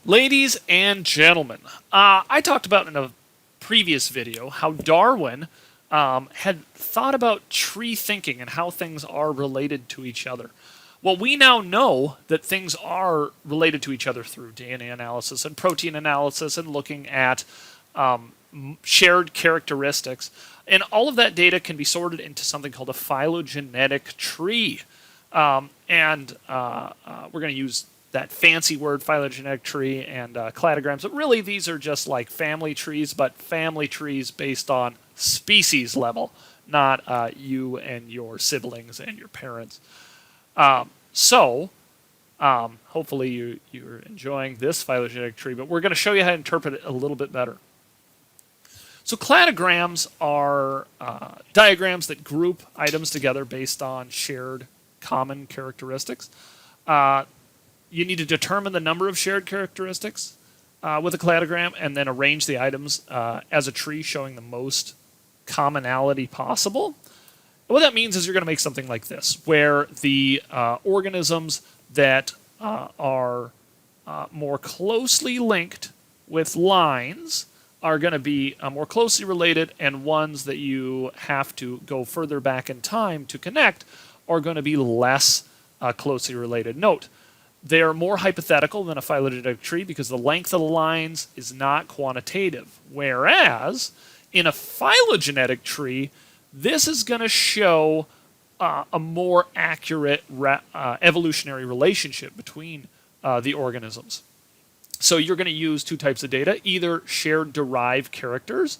Ladies and gentlemen, I talked about in a previous video how Darwin had thought about tree thinking and how things are related to each other. Well, we now know that things are related to each other through DNA analysis and protein analysis and looking at shared characteristics. And all of that data can be sorted into something called a phylogenetic tree. We're going to use that fancy word, phylogenetic tree, and cladograms. But really, these are just like family trees, but family trees based on species level, not you and your siblings and your parents. Hopefully you're enjoying this phylogenetic tree, but we're going to show you how to interpret it a little bit better. So cladograms are diagrams that group items together based on shared common characteristics. You need to determine the number of shared characteristics with a cladogram and then arrange the items as a tree showing the most commonality possible. And what that means is you're going to make something like this, where the organisms that are more closely linked with lines are going to be more closely related, and ones that you have to go further back in time to connect are going to be less closely related. Note, they're more hypothetical than a phylogenetic tree because the length of the lines is not quantitative. Whereas in a phylogenetic tree, this is going to show a more accurate evolutionary relationship between the organisms. So you're going to use two types of data, either shared derived characters,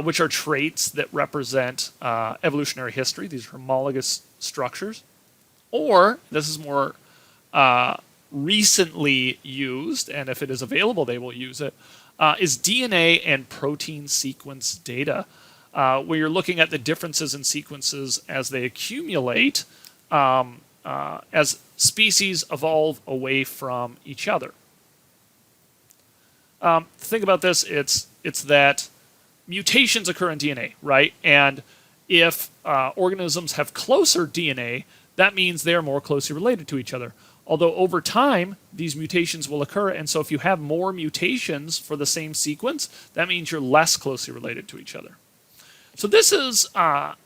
which are traits that represent evolutionary history. These are homologous structures. Or, this is more recently used, and if it is available, they will use it, is DNA and protein sequence data, where you're looking at the differences in sequences as they accumulate as species evolve away from each other. Think about this, it's that mutations occur in DNA, right? And if organisms have closer DNA, that means they're more closely related to each other. Although over time, these mutations will occur, and so if you have more mutations for the same sequence, that means you're less closely related to each other. So this is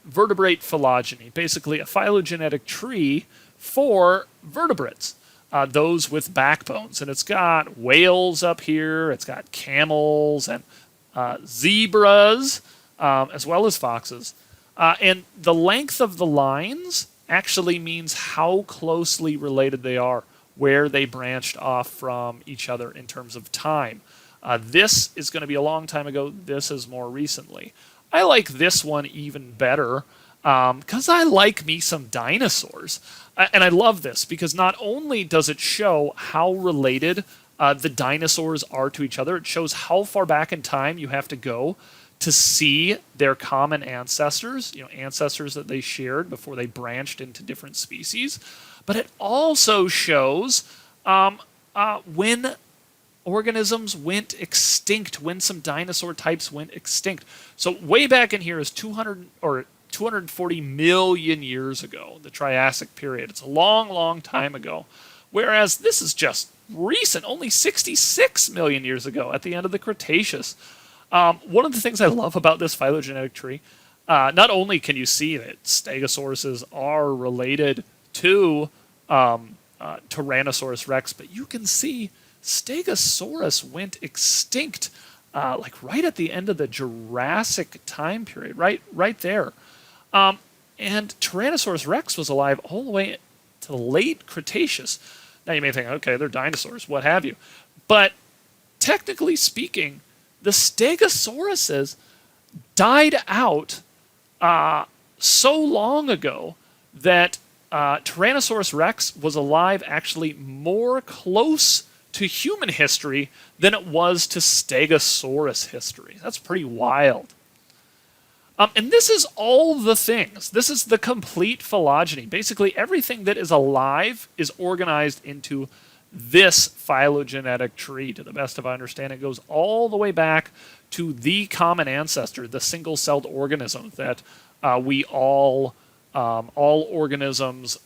vertebrate phylogeny, basically a phylogenetic tree for vertebrates, those with backbones. And it's got whales up here, it's got camels and zebras, as well as foxes. And the length of the lines actually means how closely related they are, where they branched off from each other in terms of time. This is going to be a long time ago. This is more recently. I like this one even better because I like me some dinosaurs. And I love this because not only does it show how related the dinosaurs are to each other, it shows how far back in time you have to go to see their common ancestors, ancestors that they shared before they branched into different species. But it also shows when organisms went extinct, when some dinosaur types went extinct. So way back in here is 240 million years ago, the Triassic period. It's a long, long time ago. Whereas this is just recent, only 66 million years ago at the end of the Cretaceous. One of the things I love about this phylogenetic tree, not only can you see that stegosauruses are related to Tyrannosaurus rex, but you can see Stegosaurus went extinct like right at the end of the Jurassic time period, right there. And Tyrannosaurus rex was alive all the way to the late Cretaceous. Now you may think, okay, they're dinosaurs, what have you. But technically speaking, the Stegosauruses died out so long ago that Tyrannosaurus rex was alive actually more close to human history than it was to Stegosaurus history. That's pretty wild. And this is all the things. This is the complete phylogeny. Basically, everything that is alive is organized into this phylogenetic tree. To the best of my understanding, it goes all the way back to the common ancestor, the single-celled organism that we all organisms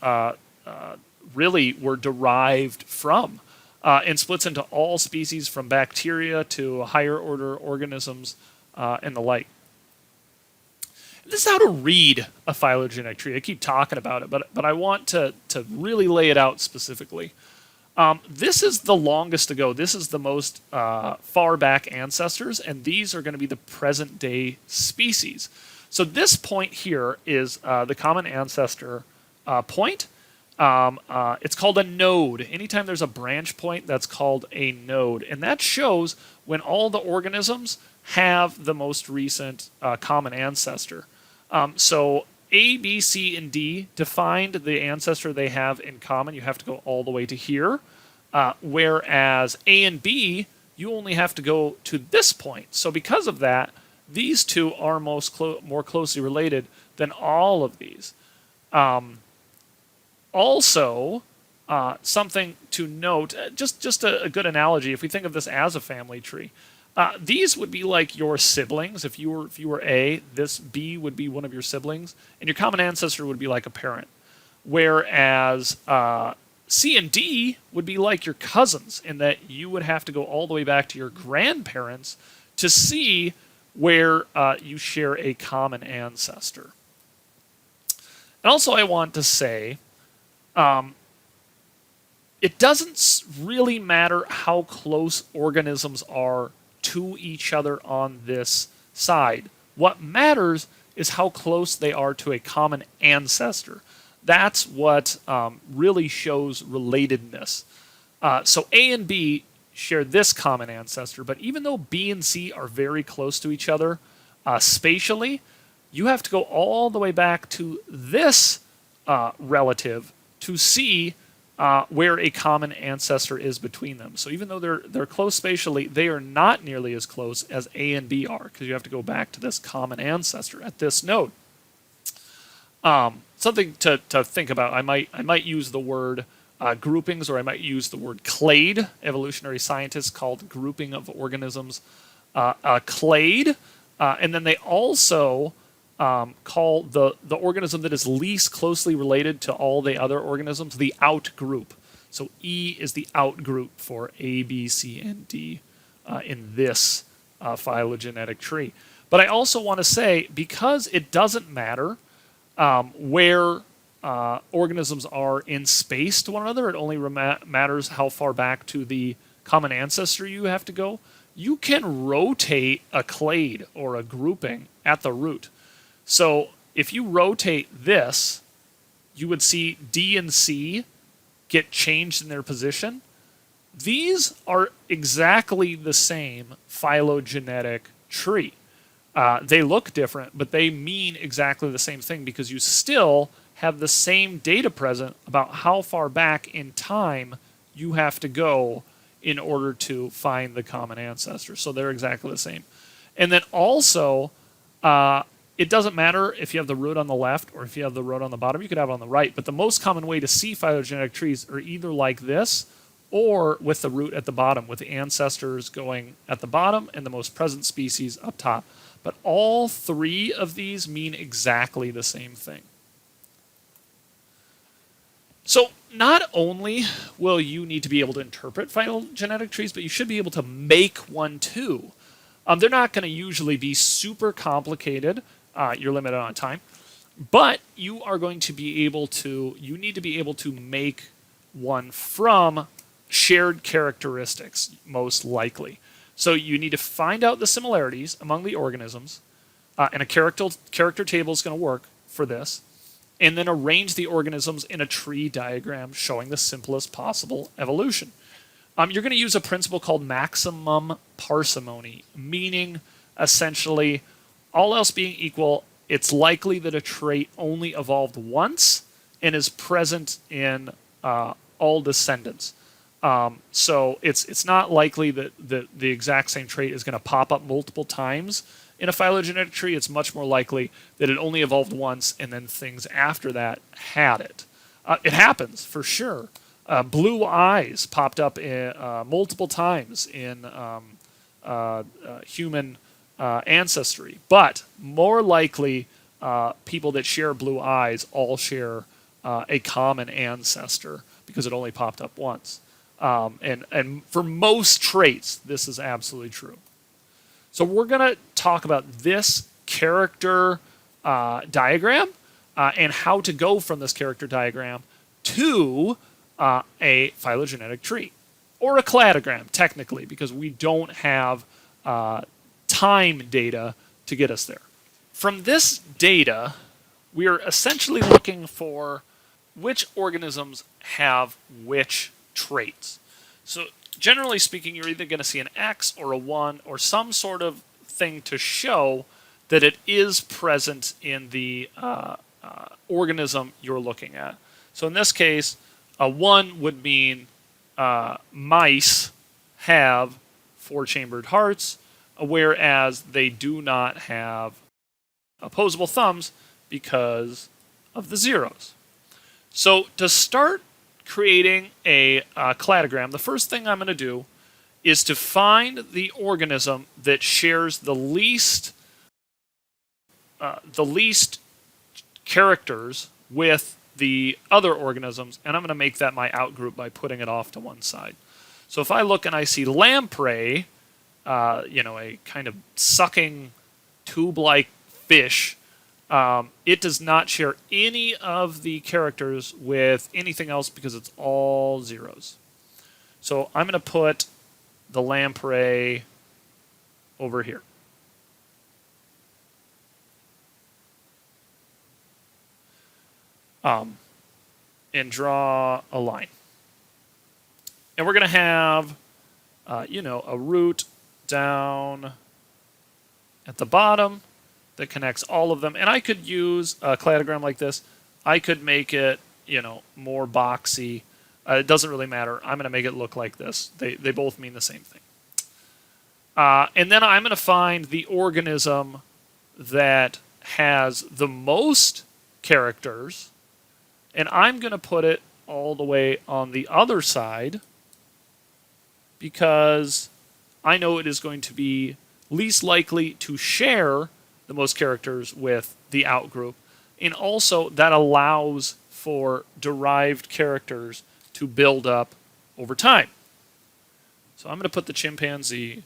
really were derived from. and splits into all species from bacteria to higher order organisms and the like. This is how to read a phylogenetic tree. I keep talking about it, but I want to really lay it out specifically. This is the longest to go. This is the most far back ancestors, and these are going to be the present day species. So this point here is the common ancestor point. It's called a node. Anytime there's a branch point, that's called a node. And that shows when all the organisms have the most recent common ancestor. So A, B, C, and D defined the ancestor they have in common. You have to go all the way to here. Whereas A and B, you only have to go to this point. So because of that, these two are more closely related than all of these. Also, something to note, just a good analogy, if we think of this as a family tree, these would be like your siblings. If you were A, this B would be one of your siblings, and your common ancestor would be like a parent. Whereas C and D would be like your cousins, in that you would have to go all the way back to your grandparents to see where you share a common ancestor. And also I want to say, it doesn't really matter how close organisms are to each other on this side. What matters is how close they are to a common ancestor. That's what really shows relatedness. So A and B share this common ancestor, but even though B and C are very close to each other spatially, you have to go all the way back to this relative to see where a common ancestor is between them. So even though they're close spatially, they are not nearly as close as A and B are, because you have to go back to this common ancestor at this node. Something to think about. I might use the word groupings, or I might use the word clade. Evolutionary scientists called grouping of organisms a clade, and then they also call the organism that is least closely related to all the other organisms the outgroup. So E is the outgroup for A, B, C, and D in this phylogenetic tree. But I also want to say, because it doesn't matter where organisms are in space to one another, it only matters how far back to the common ancestor you have to go. You can rotate a clade or a grouping at the root. So if you rotate this, you would see D and C get changed in their position. These are exactly the same phylogenetic tree. They look different, but they mean exactly the same thing, because you still have the same data present about how far back in time you have to go in order to find the common ancestor. So they're exactly the same. And then also, it doesn't matter if you have the root on the left or if you have the root on the bottom. You could have it on the right. But the most common way to see phylogenetic trees are either like this, or with the root at the bottom, with the ancestors going at the bottom and the most present species up top. But all three of these mean exactly the same thing. So not only will you need to be able to interpret phylogenetic trees, but you should be able to make one too. They're not going to usually be super complicated. You're limited on time. But you are going to be able to, you need to be able to make one from shared characteristics, most likely. So you need to find out the similarities among the organisms, and a character table is going to work for this, and then arrange the organisms in a tree diagram showing the simplest possible evolution. You're going to use a principle called maximum parsimony, meaning essentially, all else being equal, it's likely that a trait only evolved once and is present in all descendants. So it's not likely that the exact same trait is going to pop up multiple times in a phylogenetic tree. It's much more likely that it only evolved once and then things after that had it. It happens for sure. Blue eyes popped up multiple times in human ancestry, but more likely people that share blue eyes all share a common ancestor, because it only popped up once. And for most traits, this is absolutely true. So we're going to talk about this character diagram and how to go from this character diagram to a phylogenetic tree, or a cladogram, technically, because we don't have time data to get us there. From this data, we are essentially looking for which organisms have which traits. So generally speaking, you're either going to see an X or a 1 or some sort of thing to show that it is present in the organism you're looking at. So in this case, a 1 would mean mice have 4-chambered hearts, whereas they do not have opposable thumbs because of the zeros. So to start creating a cladogram, the first thing I'm going to do is to find the organism that shares the least characters with the other organisms, and I'm going to make that my outgroup by putting it off to one side. So if I look and I see lamprey, a kind of sucking tube-like fish, it does not share any of the characters with anything else because it's all zeros. So I'm going to put the lamprey over here. And draw a line. And we're going to have, a root down at the bottom that connects all of them. And I could use a cladogram like this. I could make it, more boxy. It doesn't really matter. I'm going to make it look like this. They both mean the same thing. And then I'm going to find the organism that has the most characters, and I'm going to put it all the way on the other side because I know it is going to be least likely to share the most characters with the outgroup. And also that allows for derived characters to build up over time. So I'm going to put the chimpanzee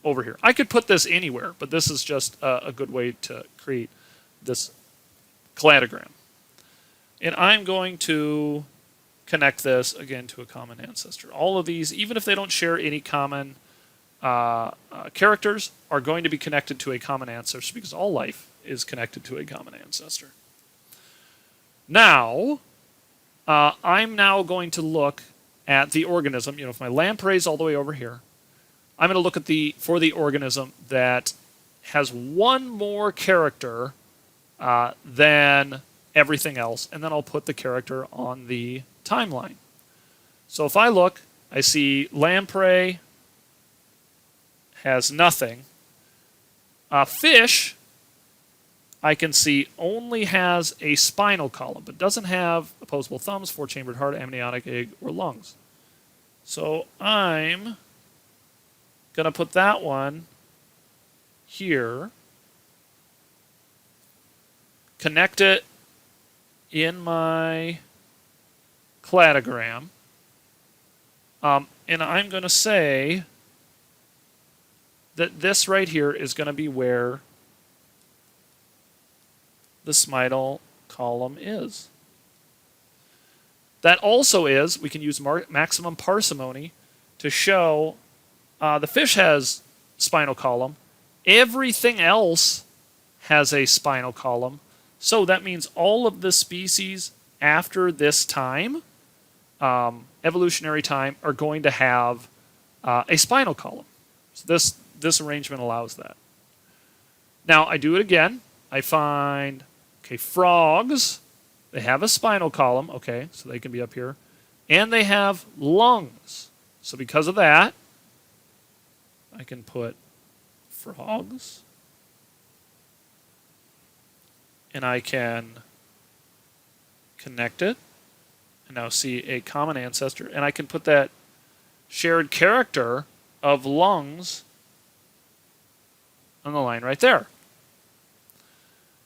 over here. I could put this anywhere, but this is just a good way to create this cladogram. And I'm going to connect this again to a common ancestor. All of these, even if they don't share any common characters, are going to be connected to a common ancestor because all life is connected to a common ancestor. Now, I'm now going to look at the organism. If my lamprey is all the way over here, I'm going to look at for the organism that has one more character than everything else, and then I'll put the character on the timeline. So if I look, I see lamprey has nothing. Fish, I can see only has a spinal column, but doesn't have opposable thumbs, 4-chambered heart, amniotic egg, or lungs. So I'm going to put that one here, connect it in my cladogram, and I'm going to say that this right here is going to be where the spinal column is. That also is, we can use maximum parsimony to show the fish has spinal column. Everything else has a spinal column. So that means all of the species after this time, evolutionary time, are going to have a spinal column. So this arrangement allows that. Now I do it again. I find, frogs, they have a spinal column, so they can be up here. And they have lungs. So because of that, I can put frogs. And I can connect it. And now see a common ancestor. And I can put that shared character of lungs on the line right there.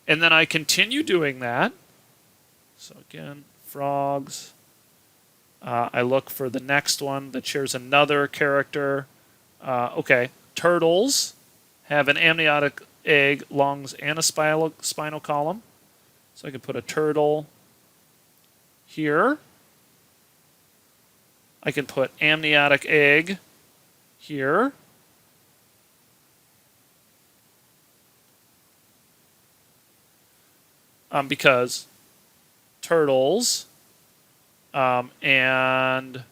And then I continue doing that. So again, frogs. I look for the next one that shares another character. Okay, turtles have an amniotic egg, lungs, and a spinal column. So I could put a turtle here. I can put amniotic egg here. Because turtles and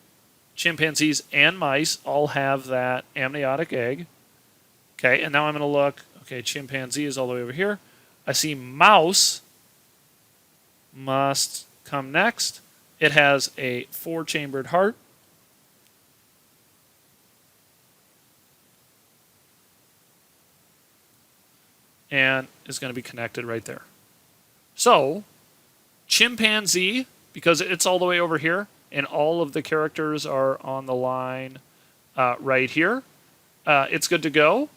chimpanzees and mice all have that amniotic egg. Okay, and now I'm going to look. Okay, chimpanzee is all the way over here. I see mouse must come next. It has a 4-chambered heart. And is going to be connected right there. So, chimpanzee, because it's all the way over here, and all of the characters are on the line right here, it's good to go.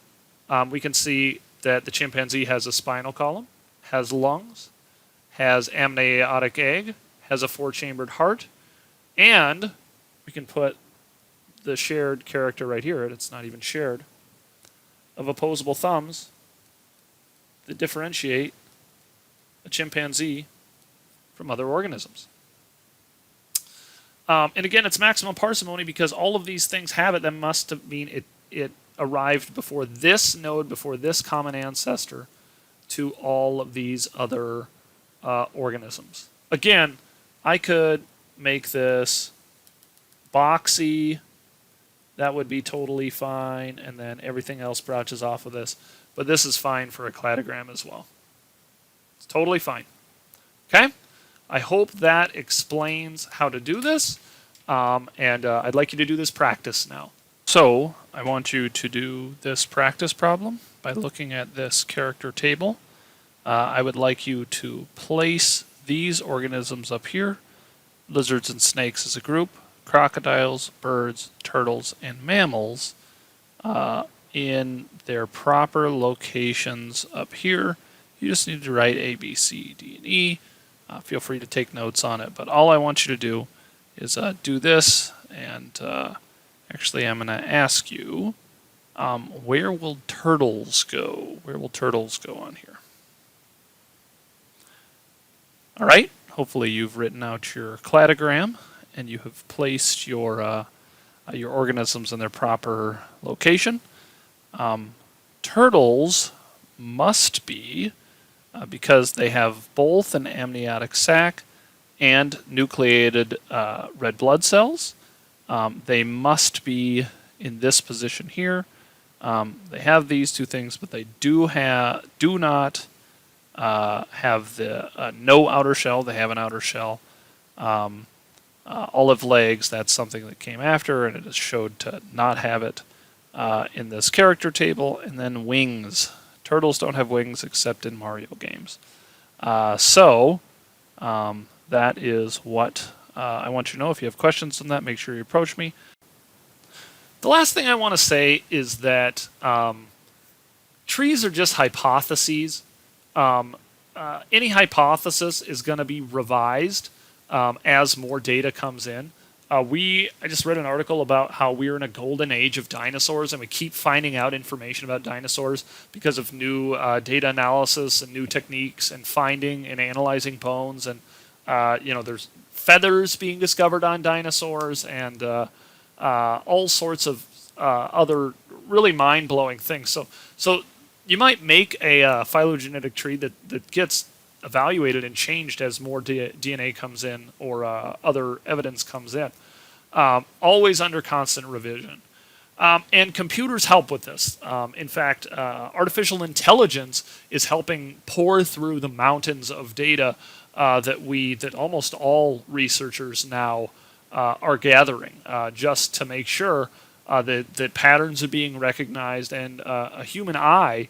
We can see that the chimpanzee has a spinal column, has lungs, has amniotic egg, has a 4-chambered heart, and we can put the shared character right here, it's not even shared, of opposable thumbs that differentiate a chimpanzee from other organisms. And again, it's maximum parsimony because all of these things have it. That must mean it arrived before this node, before this common ancestor, to all of these other organisms. Again, I could make this boxy. That would be totally fine, and then everything else branches off of this. But this is fine for a cladogram as well. It's totally fine. Okay? I hope that explains how to do this, and I'd like you to do this practice now. So I want you to do this practice problem by looking at this character table. I would like you to place these organisms up here, lizards and snakes as a group, crocodiles, birds, turtles, and mammals in their proper locations up here. You just need to write A, B, C, D, and E. Feel free to take notes on it, but all I want you to do is do this, and actually I'm going to ask you, where will turtles go? Where will turtles go on here? All right, hopefully you've written out your cladogram, and you have placed your organisms in their proper location. Turtles must be, because they have both an amniotic sac and nucleated red blood cells, they must be in this position here. They have these two things, but they do not have the no outer shell. They have an outer shell. Olive legs, that's something that came after, and it is showed to not have it in this character table. And then wings. Turtles don't have wings except in Mario games. So that is what I want you to know. If you have questions on that, make sure you approach me. The last thing I want to say is that trees are just hypotheses. Any hypothesis is going to be revised as more data comes in. I just read an article about how we're in a golden age of dinosaurs, and we keep finding out information about dinosaurs because of new data analysis and new techniques and finding and analyzing bones. And there's feathers being discovered on dinosaurs and all sorts of other really mind-blowing things. So you might make a phylogenetic tree that gets evaluated and changed as more DNA comes in or other evidence comes in. Always under constant revision. And computers help with this. In fact, artificial intelligence is helping pour through the mountains of data that almost all researchers now are gathering, just to make sure that patterns are being recognized, and a human eye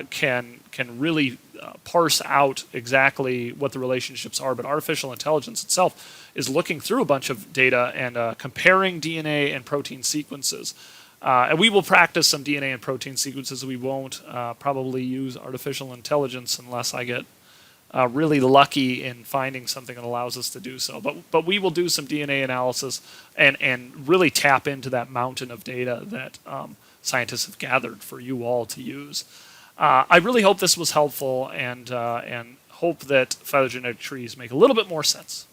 can really parse out exactly what the relationships are. But artificial intelligence itself is looking through a bunch of data and comparing DNA and protein sequences. And we will practice some DNA and protein sequences. We won't probably use artificial intelligence unless I get really lucky in finding something that allows us to do so. But we will do some DNA analysis and really tap into that mountain of data that scientists have gathered for you all to use. I really hope this was helpful and hope that phylogenetic trees make a little bit more sense.